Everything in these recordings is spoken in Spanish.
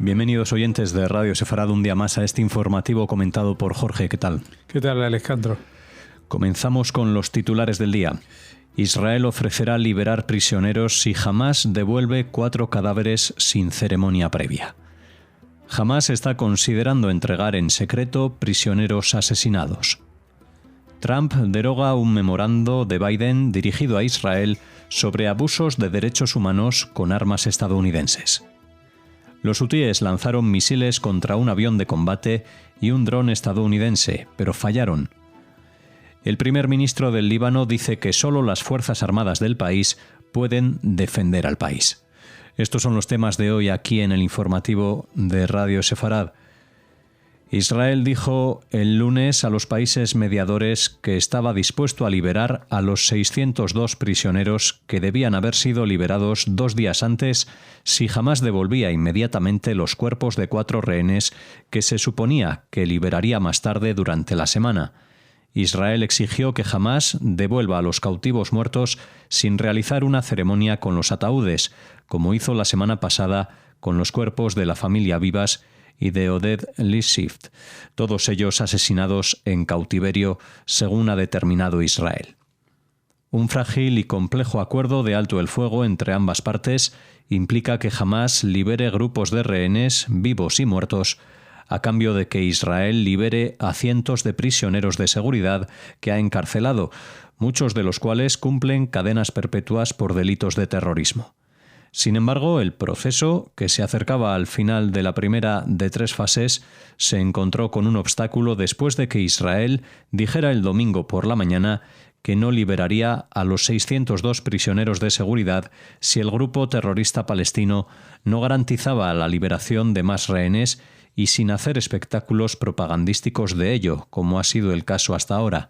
Bienvenidos oyentes de Radio Sefarad un día más a este informativo comentado por Jorge. ¿Qué tal? ¿Qué tal, Alejandro? Comenzamos con los titulares del día. Israel ofrecerá liberar prisioneros si Hamás devuelve 4 cadáveres sin ceremonia previa. Hamás está considerando entregar en secreto prisioneros asesinados. Trump deroga un memorando de Biden dirigido a Israel sobre abusos de derechos humanos con armas estadounidenses. Los hutíes lanzaron misiles contra un avión de combate y un dron estadounidense, pero fallaron. El primer ministro del Líbano dice que solo las Fuerzas Armadas del país pueden defender al país. Estos son los temas de hoy aquí en el informativo de Radio Sefarad. Israel dijo el lunes a los países mediadores que estaba dispuesto a liberar a los 602 prisioneros que debían haber sido liberados 2 días antes si Hamás devolvía inmediatamente los cuerpos de 4 rehenes que se suponía que liberaría más tarde durante la semana. Israel exigió que Hamás devuelva a los cautivos muertos sin realizar una ceremonia con los ataúdes, como hizo la semana pasada con los cuerpos de la familia Vivas y de Oded Lishif, todos ellos asesinados en cautiverio, según ha determinado Israel. Un frágil y complejo acuerdo de alto el fuego entre ambas partes implica que Hamás libere grupos de rehenes, vivos y muertos, a cambio de que Israel libere a cientos de prisioneros de seguridad que ha encarcelado, muchos de los cuales cumplen cadenas perpetuas por delitos de terrorismo. Sin embargo, el proceso, que se acercaba al final de la primera de 3 fases, se encontró con un obstáculo después de que Israel dijera el domingo por la mañana que no liberaría a los 602 prisioneros de seguridad si el grupo terrorista palestino no garantizaba la liberación de más rehenes y sin hacer espectáculos propagandísticos de ello, como ha sido el caso hasta ahora.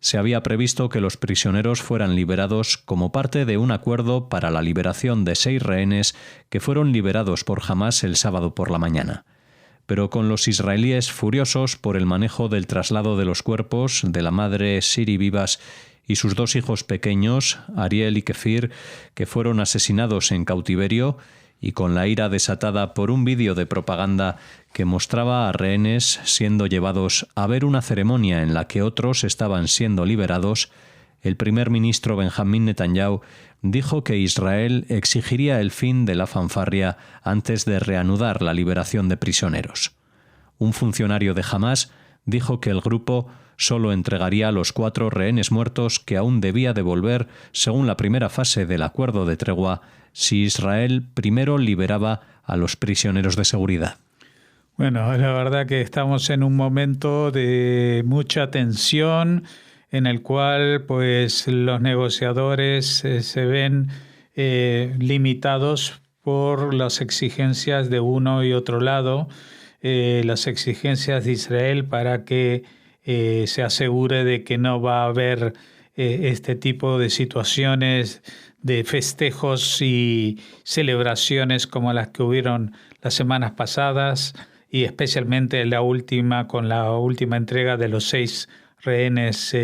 Se había previsto que los prisioneros fueran liberados como parte de un acuerdo para la liberación de 6 rehenes que fueron liberados por Hamás el sábado por la mañana. Pero con los israelíes furiosos por el manejo del traslado de los cuerpos de la madre Shiri Vivas y sus 2 hijos pequeños, Ariel y Kefir, que fueron asesinados en cautiverio, y con la ira desatada por un vídeo de propaganda que mostraba a rehenes siendo llevados a ver una ceremonia en la que otros estaban siendo liberados, el primer ministro Benjamín Netanyahu dijo que Israel exigiría el fin de la fanfarria antes de reanudar la liberación de prisioneros. Un funcionario de Hamás dijo que el grupo solo entregaría los 4 rehenes muertos que aún debía devolver según la primera fase del acuerdo de tregua si Israel primero liberaba a los prisioneros de seguridad. Bueno, la verdad que estamos en un momento de mucha tensión en el cual pues los negociadores se ven limitados por las exigencias de uno y otro lado, las exigencias de Israel para que se asegure de que no va a haber este tipo de situaciones de festejos y celebraciones como las que hubieron las semanas pasadas y especialmente la última con la última entrega de los 6 rehenes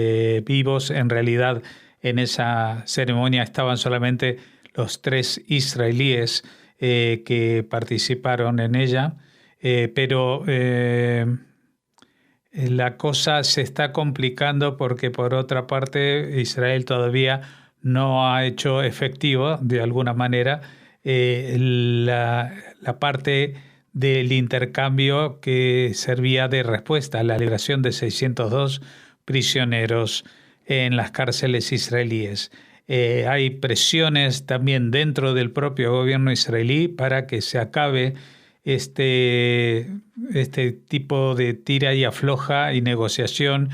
vivos. En realidad en esa ceremonia estaban solamente los 3 israelíes que participaron en ella, pero la cosa se está complicando porque por otra parte Israel todavía no ha hecho efectivo de alguna manera la parte del intercambio que servía de respuesta a la liberación de 602 prisioneros en las cárceles israelíes. Hay presiones también dentro del propio gobierno israelí para que se acabe este tipo de tira y afloja y negociación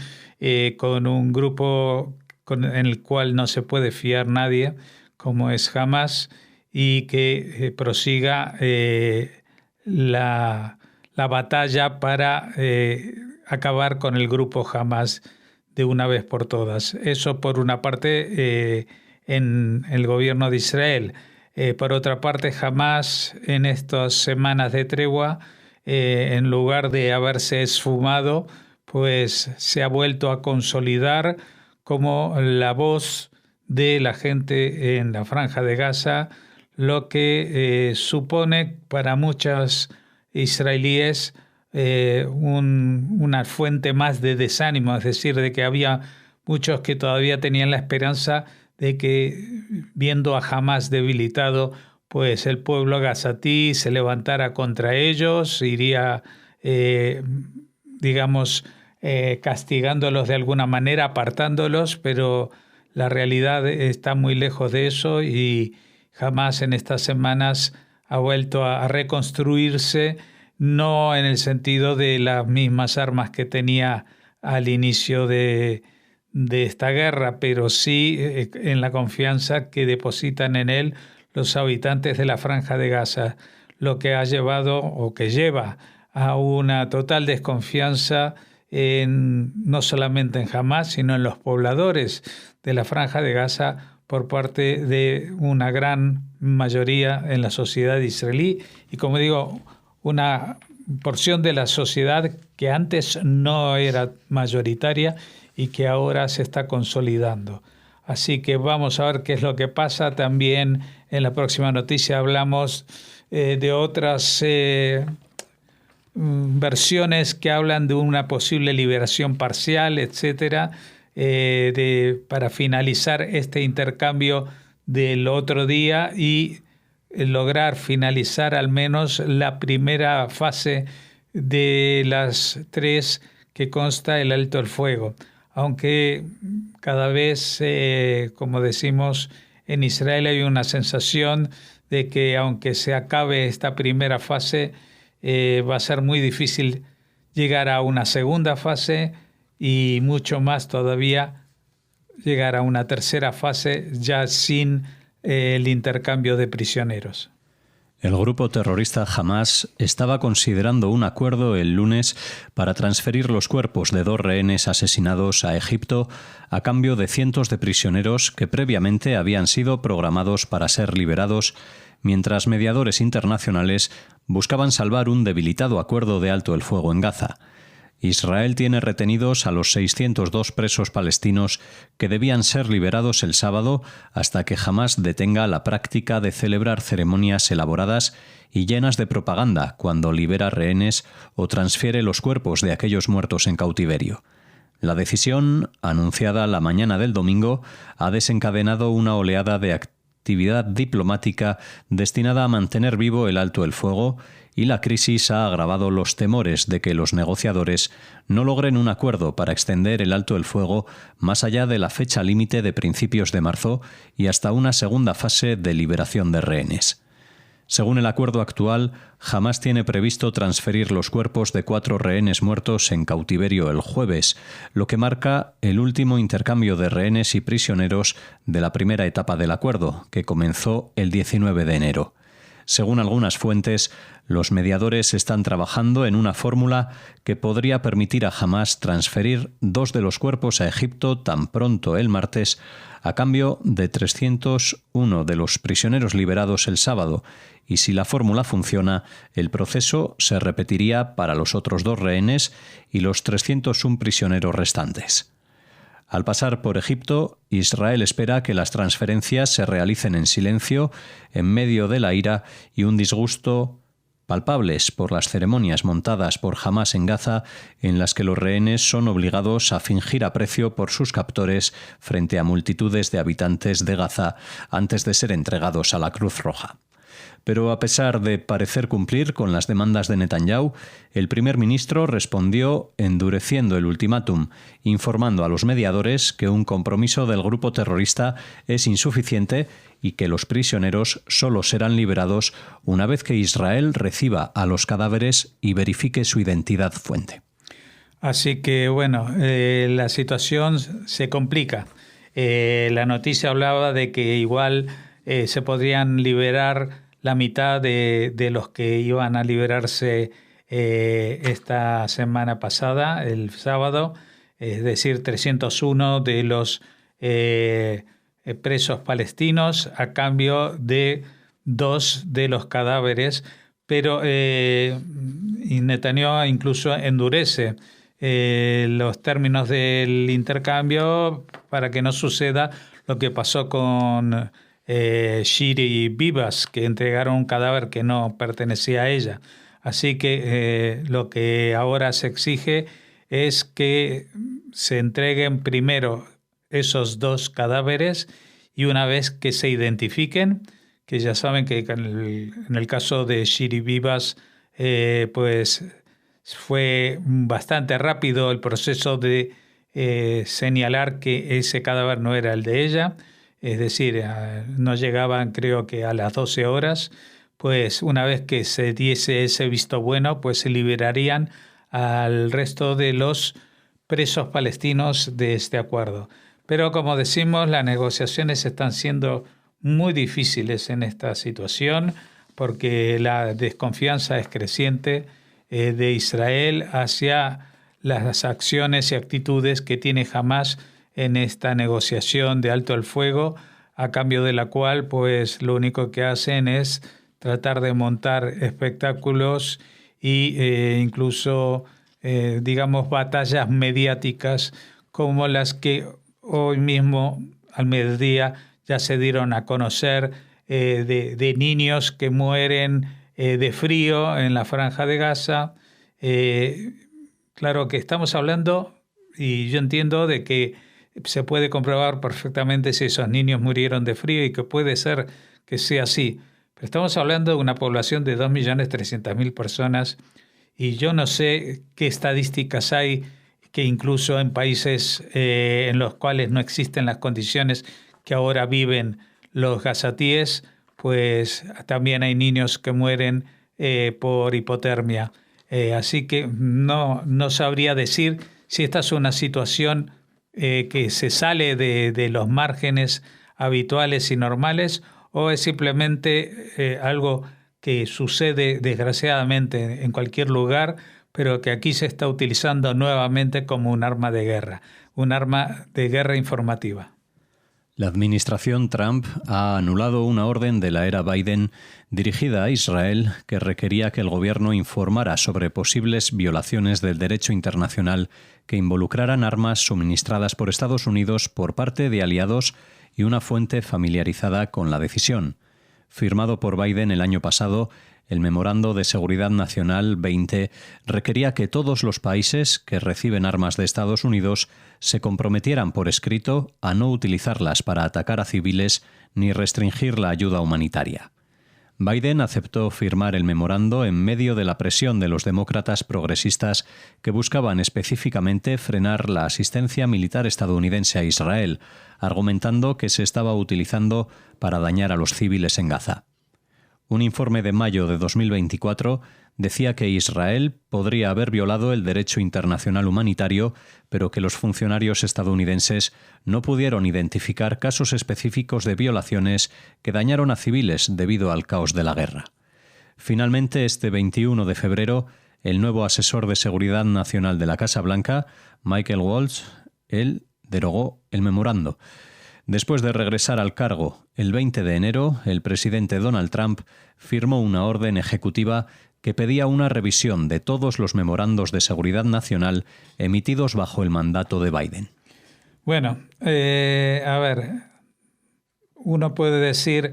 con un grupo en el cual no se puede fiar nadie, como es Hamás, y que prosiga la batalla para acabar con el grupo Hamás de una vez por todas. Eso por una parte en el gobierno de Israel. Por otra parte, Hamás en estas semanas de tregua, en lugar de haberse esfumado, pues se ha vuelto a consolidar como la voz de la gente en la Franja de Gaza, lo que supone para muchas israelíes una fuente más de desánimo, es decir, de que había muchos que todavía tenían la esperanza de que, viendo a Hamás debilitado, pues el pueblo gazatí se levantara contra ellos, iría, castigándolos de alguna manera, apartándolos, pero la realidad está muy lejos de eso y Hamás en estas semanas ha vuelto a reconstruirse, no en el sentido de las mismas armas que tenía al inicio de esta guerra, pero sí en la confianza que depositan en él los habitantes de la Franja de Gaza, lo que ha llevado o que lleva a una total desconfianza no solamente en Hamás, sino en los pobladores de la Franja de Gaza por parte de una gran mayoría en la sociedad israelí y, como digo, una porción de la sociedad que antes no era mayoritaria y que ahora se está consolidando. Así que vamos a ver qué es lo que pasa. También en la próxima noticia hablamos de otras versiones que hablan de una posible liberación parcial, etcétera, para finalizar este intercambio del otro día y lograr finalizar al menos la primera fase de las 3 que consta el alto el fuego. Aunque cada vez, como decimos, en Israel hay una sensación de que aunque se acabe esta primera fase, va a ser muy difícil llegar a una segunda fase y mucho más todavía llegar a una tercera fase ya sin el intercambio de prisioneros. El grupo terrorista Hamás estaba considerando un acuerdo el lunes para transferir los cuerpos de 2 rehenes asesinados a Egipto a cambio de cientos de prisioneros que previamente habían sido programados para ser liberados, mientras mediadores internacionales buscaban salvar un debilitado acuerdo de alto el fuego en Gaza. Israel tiene retenidos a los 602 presos palestinos que debían ser liberados el sábado hasta que Hamás detenga la práctica de celebrar ceremonias elaboradas y llenas de propaganda cuando libera rehenes o transfiere los cuerpos de aquellos muertos en cautiverio. La decisión, anunciada la mañana del domingo, ha desencadenado una oleada de actividad diplomática destinada a mantener vivo el alto el fuego, y la crisis ha agravado los temores de que los negociadores no logren un acuerdo para extender el alto el fuego más allá de la fecha límite de principios de marzo y hasta una segunda fase de liberación de rehenes. Según el acuerdo actual, Hamás tiene previsto transferir los cuerpos de 4 rehenes muertos en cautiverio el jueves, lo que marca el último intercambio de rehenes y prisioneros de la primera etapa del acuerdo, que comenzó el 19 de enero. Según algunas fuentes, los mediadores están trabajando en una fórmula que podría permitir a Hamás transferir 2 de los cuerpos a Egipto tan pronto el martes, a cambio de 301 de los prisioneros liberados el sábado, y si la fórmula funciona, el proceso se repetiría para los otros 2 rehenes y los 301 prisioneros restantes. Al pasar por Egipto, Israel espera que las transferencias se realicen en silencio, en medio de la ira y un disgusto palpables por las ceremonias montadas por Hamás en Gaza, en las que los rehenes son obligados a fingir aprecio por sus captores frente a multitudes de habitantes de Gaza antes de ser entregados a la Cruz Roja. Pero a pesar de parecer cumplir con las demandas de Netanyahu, el primer ministro respondió endureciendo el ultimátum, informando a los mediadores que un compromiso del grupo terrorista es insuficiente y que los prisioneros solo serán liberados una vez que Israel reciba a los cadáveres y verifique su identidad fuente. Así que, bueno, la situación se complica. La noticia hablaba de que igual se podrían liberar la mitad de los que iban a liberarse esta semana pasada, el sábado, es decir, 301 de los presos palestinos a cambio de 2 de los cadáveres, pero y Netanyahu incluso endurece los términos del intercambio para que no suceda lo que pasó con Shiri y Bibas, que entregaron un cadáver que no pertenecía a ella. Así que lo que ahora se exige es que se entreguen primero esos 2 cadáveres y una vez que se identifiquen, que ya saben que en el caso de Shiri Vivas, pues fue bastante rápido el proceso de señalar que ese cadáver no era el de ella, es decir, no llegaban creo que a las 12 horas, pues una vez que se diese ese visto bueno, pues se liberarían al resto de los presos palestinos de este acuerdo. Pero como decimos, las negociaciones están siendo muy difíciles en esta situación porque la desconfianza es creciente de Israel hacia las acciones y actitudes que tiene Hamás en esta negociación de alto el fuego, a cambio de la cual pues lo único que hacen es tratar de montar espectáculos e incluso digamos batallas mediáticas como las que hoy mismo al mediodía ya se dieron a conocer de niños que mueren de frío en la Franja de Gaza. Claro que estamos hablando, y yo entiendo de que se puede comprobar perfectamente si esos niños murieron de frío y que puede ser que sea así. Pero estamos hablando de una población de 2.300.000 personas y yo no sé qué estadísticas hay que incluso en países en los cuales no existen las condiciones que ahora viven los gazatíes, pues también hay niños que mueren por hipotermia. Así que no sabría decir si esta es una situación que se sale de los márgenes habituales y normales o es simplemente algo que sucede desgraciadamente en cualquier lugar, pero que aquí se está utilizando nuevamente como un arma de guerra informativa. La administración Trump ha anulado una orden de la era Biden dirigida a Israel que requería que el gobierno informara sobre posibles violaciones del derecho internacional que involucraran armas suministradas por Estados Unidos por parte de aliados y una fuente familiarizada con la decisión. Firmado por Biden el año pasado, el Memorando de Seguridad Nacional 20 requería que todos los países que reciben armas de Estados Unidos se comprometieran por escrito a no utilizarlas para atacar a civiles ni restringir la ayuda humanitaria. Biden aceptó firmar el memorando en medio de la presión de los demócratas progresistas que buscaban específicamente frenar la asistencia militar estadounidense a Israel, argumentando que se estaba utilizando para dañar a los civiles en Gaza. Un informe de mayo de 2024 decía que Israel podría haber violado el derecho internacional humanitario, pero que los funcionarios estadounidenses no pudieron identificar casos específicos de violaciones que dañaron a civiles debido al caos de la guerra. Finalmente, este 21 de febrero, el nuevo asesor de Seguridad Nacional de la Casa Blanca, Michael Waltz, él derogó el memorando. Después de regresar al cargo el 20 de enero, el presidente Donald Trump firmó una orden ejecutiva que pedía una revisión de todos los memorandos de seguridad nacional emitidos bajo el mandato de Biden. Bueno, a ver, uno puede decir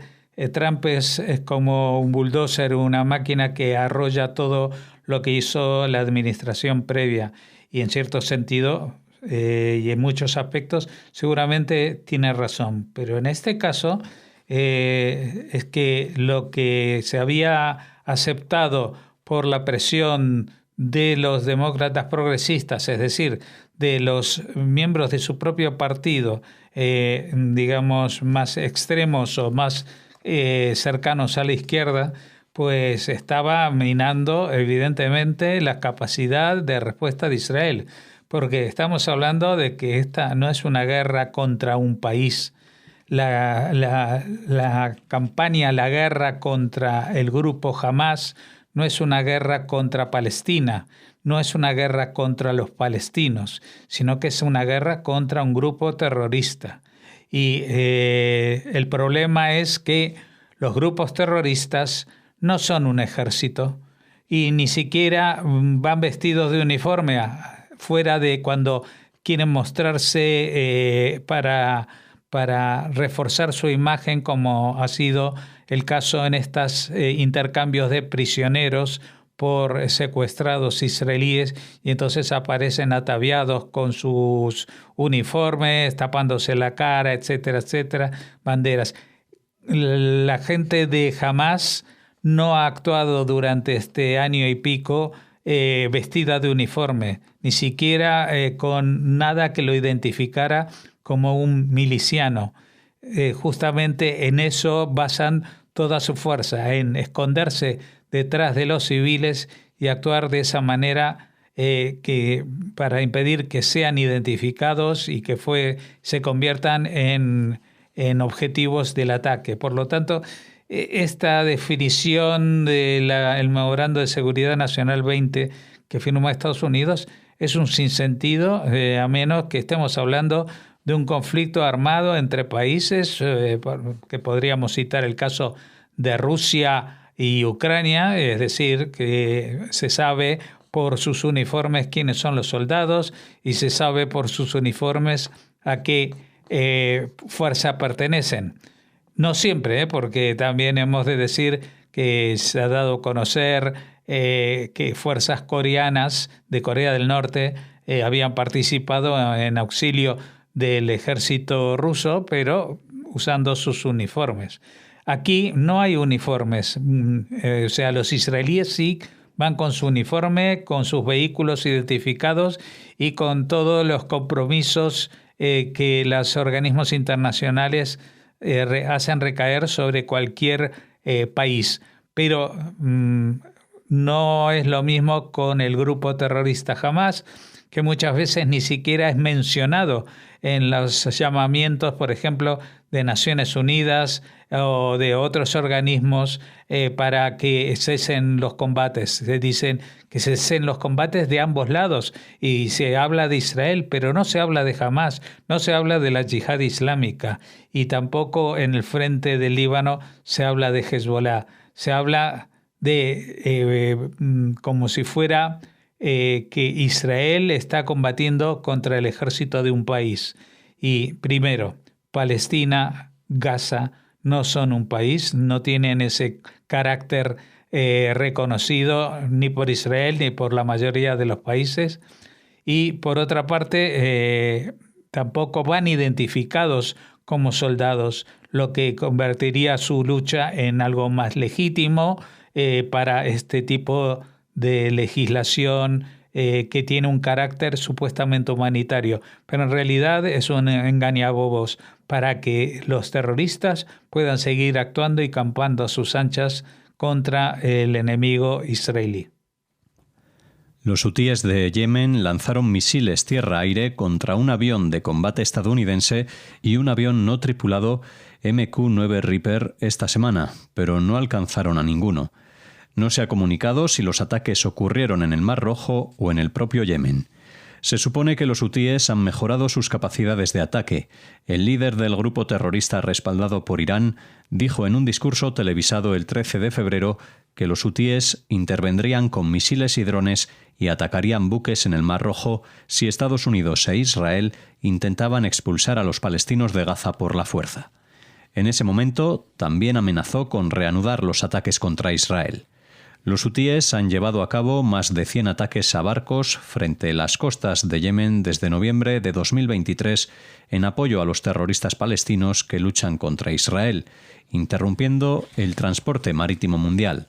Trump es como un bulldozer, una máquina que arrolla todo lo que hizo la administración previa y en cierto sentido y en muchos aspectos seguramente tiene razón, pero en este caso es que lo que se había aceptado por la presión de los demócratas progresistas, es decir, de los miembros de su propio partido, digamos, más extremos o más cercanos a la izquierda, pues estaba minando evidentemente la capacidad de respuesta de Israel. Porque estamos hablando de que esta no es una guerra contra un país. La campaña, la guerra contra el grupo Hamás no es una guerra contra Palestina, no es una guerra contra los palestinos, sino que es una guerra contra un grupo terrorista. Y el problema es que los grupos terroristas no son un ejército y ni siquiera van vestidos de uniforme fuera de cuando quieren mostrarse para reforzar su imagen, como ha sido el caso en estos intercambios de prisioneros por secuestrados israelíes y entonces aparecen ataviados con sus uniformes, tapándose la cara, etcétera, etcétera, banderas. La gente de Hamás no ha actuado durante este año y pico vestida de uniforme, ni siquiera con nada que lo identificara como un miliciano. Justamente en eso basan toda su fuerza, en esconderse detrás de los civiles y actuar de esa manera que para impedir que sean identificados y que se conviertan en objetivos del ataque. Por lo tanto, esta definición del Memorando de Seguridad Nacional 20 que firmó Estados Unidos es un sinsentido, a menos que estemos hablando de un conflicto armado entre países, que podríamos citar el caso de Rusia y Ucrania, es decir, que se sabe por sus uniformes quiénes son los soldados y se sabe por sus uniformes a qué fuerza pertenecen. No siempre, porque también hemos de decir que se ha dado a conocer que fuerzas coreanas de Corea del Norte habían participado en auxilio del ejército ruso, pero usando sus uniformes. Aquí no hay uniformes, o sea, los israelíes sí van con su uniforme, con sus vehículos identificados y con todos los compromisos que los organismos internacionales hacen recaer sobre cualquier país. Pero no es lo mismo con el grupo terrorista Hamás, que muchas veces ni siquiera es mencionado en los llamamientos, por ejemplo, de Naciones Unidas o de otros organismos para que cesen los combates. Se dicen que cesen los combates de ambos lados y se habla de Israel, pero no se habla de Hamás, no se habla de la yihad islámica y tampoco en el frente del Líbano se habla de Hezbollah. Se habla de como si fuera que Israel está combatiendo contra el ejército de un país. Y primero, Palestina, Gaza no son un país, no tienen ese carácter reconocido ni por Israel ni por la mayoría de los países. Y por otra parte, tampoco van identificados como soldados, lo que convertiría su lucha en algo más legítimo para este tipo de legislación que tiene un carácter supuestamente humanitario, pero en realidad es un engañabobos para que los terroristas puedan seguir actuando y campando a sus anchas contra el enemigo israelí. Los hutíes de Yemen lanzaron misiles tierra-aire contra un avión de combate estadounidense y un avión no tripulado MQ-9 Reaper esta semana, pero no alcanzaron a ninguno. No se ha comunicado si los ataques ocurrieron en el Mar Rojo o en el propio Yemen. Se supone que los hutíes han mejorado sus capacidades de ataque. El líder del grupo terrorista respaldado por Irán dijo en un discurso televisado el 13 de febrero que los hutíes intervendrían con misiles y drones y atacarían buques en el Mar Rojo si Estados Unidos e Israel intentaban expulsar a los palestinos de Gaza por la fuerza. En ese momento también amenazó con reanudar los ataques contra Israel. Los hutíes han llevado a cabo más de 100 ataques a barcos frente a las costas de Yemen desde noviembre de 2023 en apoyo a los terroristas palestinos que luchan contra Israel, interrumpiendo el transporte marítimo mundial.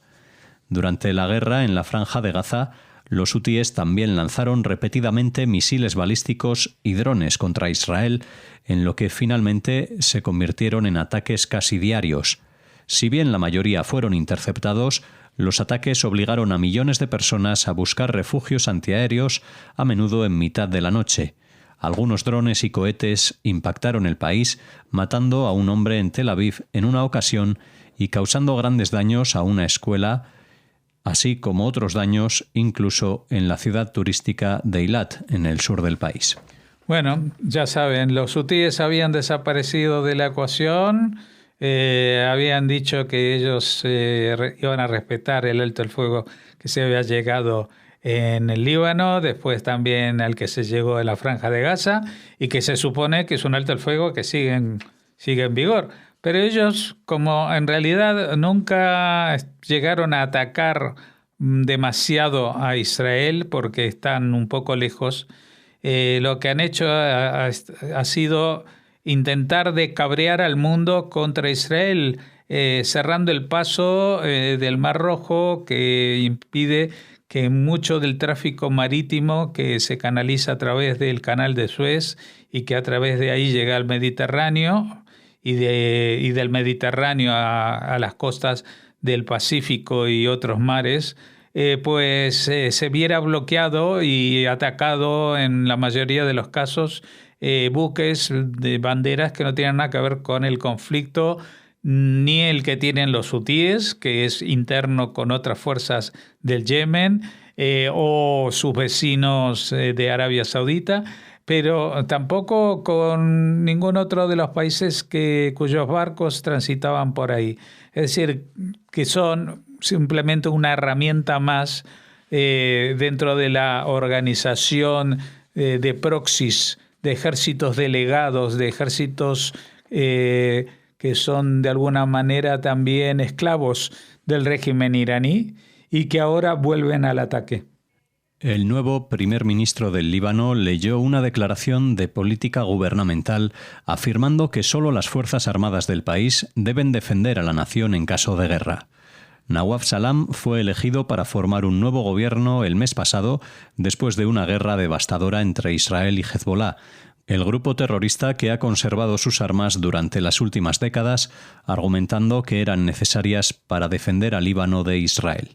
Durante la guerra en la Franja de Gaza, los hutíes también lanzaron repetidamente misiles balísticos y drones contra Israel, en lo que finalmente se convirtieron en ataques casi diarios. Si bien la mayoría fueron interceptados, los ataques obligaron a millones de personas a buscar refugios antiaéreos, a menudo en mitad de la noche. Algunos drones y cohetes impactaron el país, matando a un hombre en Tel Aviv en una ocasión y causando grandes daños a una escuela, así como otros daños incluso en la ciudad turística de Eilat, en el sur del país. Bueno, ya saben, los hutíes habían desaparecido de la ecuación. Habían dicho que ellos iban a respetar el alto el fuego que se había llegado en el Líbano, después también al que se llegó en la Franja de Gaza, y que se supone que es un alto el fuego que sigue en vigor. Pero ellos, como en realidad nunca llegaron a atacar demasiado a Israel porque están un poco lejos. Lo que han hecho ha sido intentar de cabrear al mundo contra Israel, cerrando el paso del Mar Rojo, que impide que mucho del tráfico marítimo que se canaliza a través del Canal de Suez y que a través de ahí llega al Mediterráneo y del Mediterráneo a las costas del Pacífico y otros mares, se viera bloqueado y atacado en la mayoría de los casos buques de banderas que no tienen nada que ver con el conflicto, ni el que tienen los hutíes, que es interno con otras fuerzas del Yemen, o sus vecinos de Arabia Saudita, pero tampoco con ningún otro de los países cuyos barcos transitaban por ahí. Es decir, que son simplemente una herramienta más dentro de la organización de proxies, de ejércitos delegados, de ejércitos que son de alguna manera también esclavos del régimen iraní y que ahora vuelven al ataque. El nuevo primer ministro del Líbano leyó una declaración de política gubernamental afirmando que solo las Fuerzas Armadas del país deben defender a la nación en caso de guerra. Nawaf Salam fue elegido para formar un nuevo gobierno el mes pasado, después de una guerra devastadora entre Israel y Hezbollah, el grupo terrorista que ha conservado sus armas durante las últimas décadas, argumentando que eran necesarias para defender al Líbano de Israel.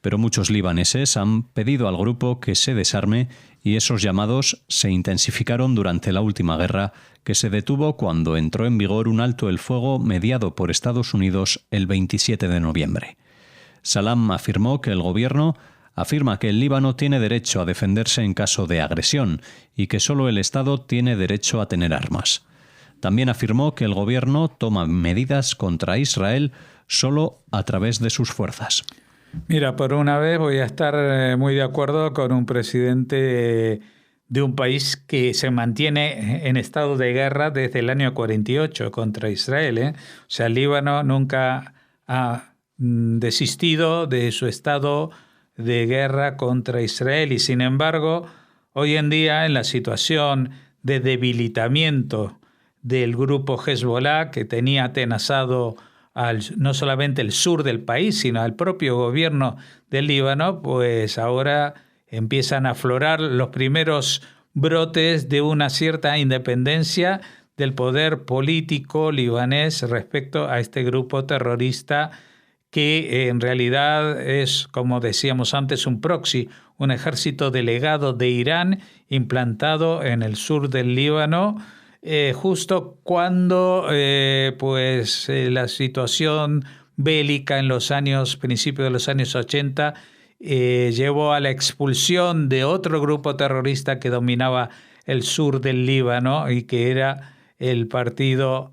Pero muchos libaneses han pedido al grupo que se desarme y esos llamados se intensificaron durante la última guerra, que se detuvo cuando entró en vigor un alto el fuego mediado por Estados Unidos el 27 de noviembre. Salam afirmó que el gobierno afirma que el Líbano tiene derecho a defenderse en caso de agresión y que solo el Estado tiene derecho a tener armas. También afirmó que el gobierno toma medidas contra Israel solo a través de sus fuerzas. Mira, por una vez voy a estar muy de acuerdo con un presidente de un país que se mantiene en estado de guerra desde el año 48 contra Israel. O sea, el Líbano nunca ha desistido de su estado de guerra contra Israel y, sin embargo, hoy en día, en la situación de debilitamiento del grupo Hezbollah, que tenía atenazado no solamente el sur del país, sino al propio gobierno del Líbano, pues ahora empiezan a aflorar los primeros brotes de una cierta independencia del poder político libanés respecto a este grupo terrorista que en realidad es, como decíamos antes, un proxy, un ejército delegado de Irán implantado en el sur del Líbano, justo cuando la situación bélica en principios de los años 80 llevó a la expulsión de otro grupo terrorista que dominaba el sur del Líbano y que era el partido,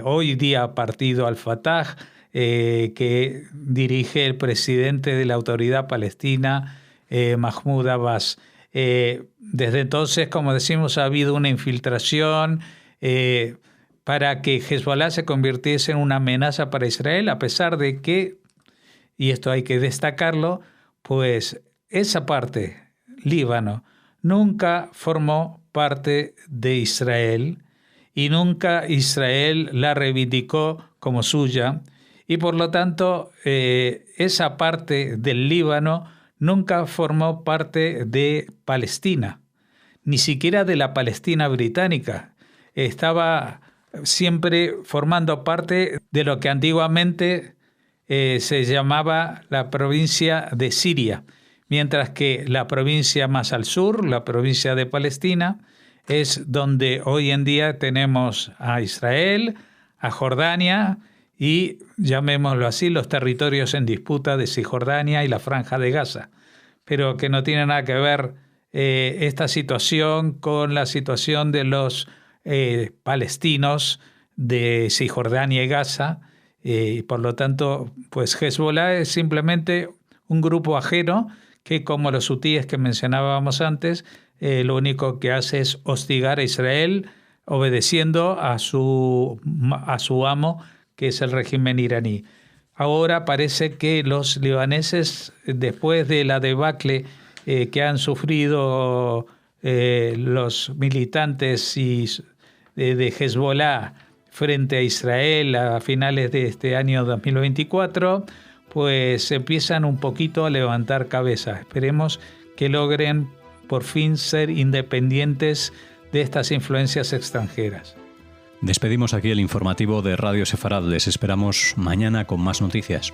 hoy día partido Al-Fatah, que dirige el presidente de la Autoridad Palestina, Mahmoud Abbas. Desde entonces, como decimos, ha habido una infiltración para que Hezbollah se convirtiese en una amenaza para Israel, a pesar de que, y esto hay que destacarlo, pues esa parte, Líbano, nunca formó parte de Israel y nunca Israel la reivindicó como suya, y por lo tanto esa parte del Líbano nunca formó parte de Palestina, ni siquiera de la Palestina británica. Estaba siempre formando parte de lo que antiguamente se llamaba la provincia de Siria, mientras que la provincia más al sur, la provincia de Palestina, es donde hoy en día tenemos a Israel, a Jordania y, llamémoslo así, los territorios en disputa de Cisjordania y la Franja de Gaza, pero que no tiene nada que ver esta situación con la situación de los palestinos de Cisjordania y Gaza, y por lo tanto, pues Hezbollah es simplemente un grupo ajeno que, como los hutíes que mencionábamos antes, lo único que hace es hostigar a Israel obedeciendo a su amo, que es el régimen iraní. ahora parece que los libaneses, después de la debacle que han sufrido los militantes de Hezbollah frente a Israel a finales de este año 2024, pues empiezan un poquito a levantar cabeza. Esperemos que logren por fin ser independientes de estas influencias extranjeras. Despedimos aquí el informativo de Radio Sefarad. Les esperamos mañana con más noticias.